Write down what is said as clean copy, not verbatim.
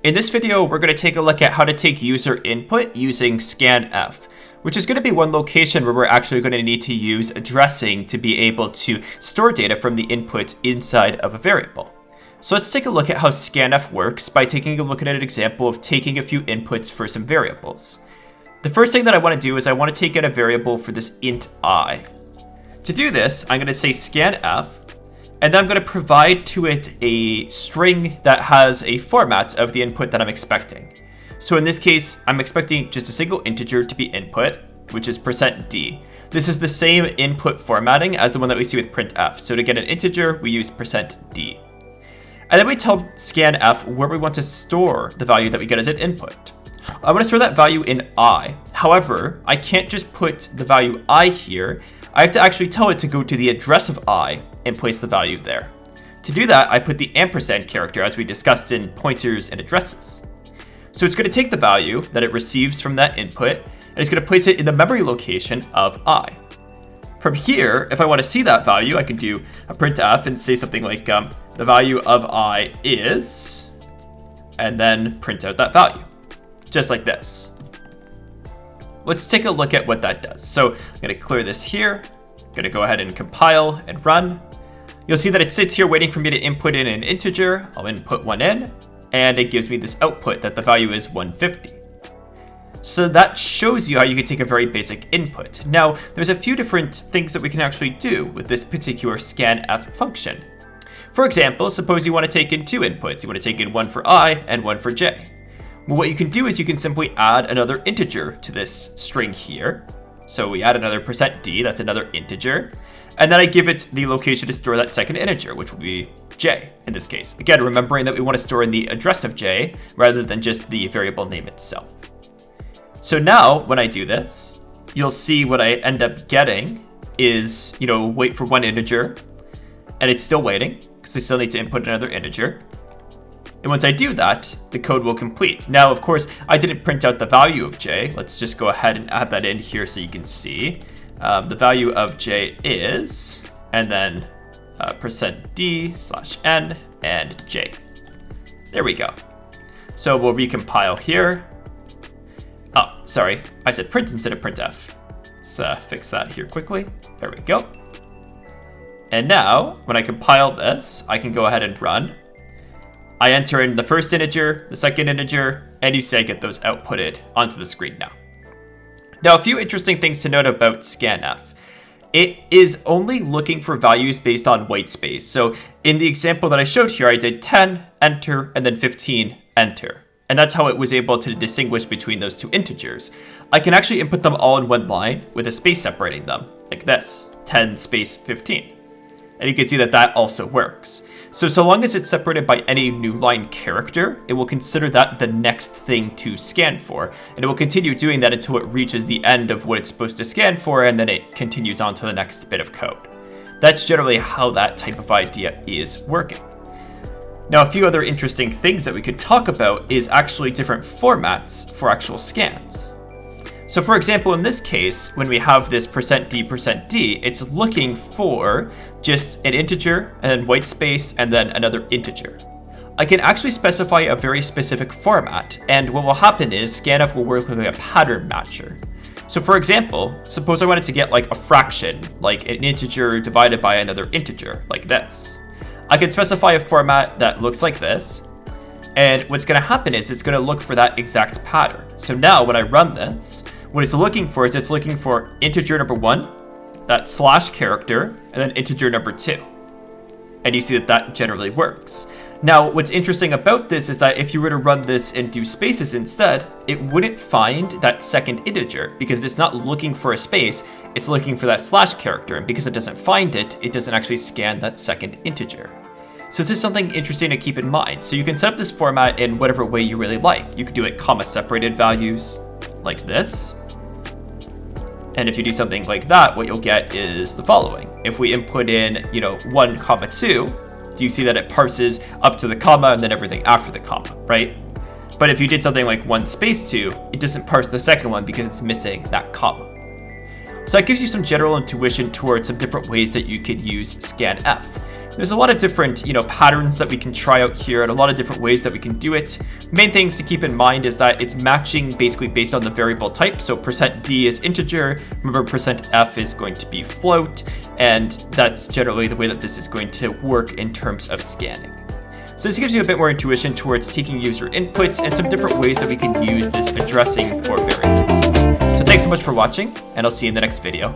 In this video, we're going to take a look at how to take user input using scanf, which is going to be one location where we're actually going to need to use addressing to be able to store data from the input inside of a variable. So let's take a look at how scanf works by taking a look at an example of taking a few inputs for some variables. The first thing that I want to do is I want to take in a variable for this int I. To do this, I'm going to say scanf, and then I'm going to provide to it a string that has a format of the input that I'm expecting. So in this case, I'm expecting just a single integer to be input, which is %d. This is the same input formatting as the one that we see with printf. So to get an integer, we use %d. And then we tell scanf where we want to store the value that we get as an input. I want to store that value in I. However, I can't just put the value I here. I have to actually tell it to go to the address of I and place the value there. To do that, I put the ampersand character as we discussed in pointers and addresses. So it's going to take the value that it receives from that input, and it's going to place it in the memory location of I. From here, if I want to see that value, I can do a printf and say something like the value of I is, and then print out that value, just like this. Let's take a look at what that does. So I'm going to clear this here. I'm going to go ahead and compile and run. You'll see that it sits here waiting for me to input in an integer. I'll input one in, and it gives me this output that the value is 150. So that shows you how you can take a very basic input. Now, there's a few different things that we can actually do with this particular scanf function. For example, suppose you want to take in two inputs. You want to take in one for I and one for j. Well, what you can do is you can simply add another integer to this string here. So we add another %d, that's another integer. And then I give it the location to store that second integer, which will be j in this case. Again, remembering that we want to store in the address of j rather than just the variable name itself. So now when I do this, you'll see what I end up getting is, wait for one integer, and it's still waiting because I still need to input another integer. And once I do that, the code will complete. Now, of course, I didn't print out the value of j. Let's just go ahead and add that in here so you can see. The value of j is, and then %d/n and j. There we go. So we'll recompile here. Oh, sorry, I said print instead of printf. Let's fix that here quickly. There we go. And now, when I compile this, I can go ahead and run. I enter in the first integer, the second integer, and you see I get those outputted onto the screen now. Now, a few interesting things to note about scanf. It is only looking for values based on whitespace. So in the example that I showed here, I did 10, enter, and then 15, enter. And that's how it was able to distinguish between those two integers. I can actually input them all in one line with a space separating them, like this, 10 space 15. And you can see that that also works. So long as it's separated by any Newline character, it will consider that the next thing to scan for. And it will continue doing that until it reaches the end of what it's supposed to scan for, and then it continues on to the next bit of code. That's generally how that type of idea is working. Now, a few other interesting things that we could talk about is actually different formats for actual scans. So for example, in this case, when we have this %d, it's looking for just an integer and then whitespace and then another integer. I can actually specify a very specific format, and what will happen is scanf will work like a pattern matcher. So for example, suppose I wanted to get like a fraction, like an integer divided by another integer, like this. I can specify a format that looks like this, and what's going to happen is it's going to look for that exact pattern. So now when I run this, what it's looking for is it's looking for integer number 1, that slash character, and then integer number 2. And you see that that generally works. Now, what's interesting about this is that if you were to run this and do spaces instead, it wouldn't find that second integer because it's not looking for a space, it's looking for that slash character. And because it doesn't find it, it doesn't actually scan that second integer. So this is something interesting to keep in mind. So you can set up this format in whatever way you really like. You could do it comma separated values like this. And if you do something like that, what you'll get is the following. If we input in, 1, 2, do you see that it parses up to the comma and then everything after the comma, right? But if you did something like 1 space 2, it doesn't parse the second one because it's missing that comma. So that gives you some general intuition towards some different ways that you could use scanf. There's a lot of different, patterns that we can try out here and a lot of different ways that we can do it. Main things to keep in mind is that it's matching basically based on the variable type. So %d is integer, remember %f is going to be float, and that's generally the way that this is going to work in terms of scanning. So this gives you a bit more intuition towards taking user inputs and some different ways that we can use this addressing for variables. So thanks so much for watching, and I'll see you in the next video.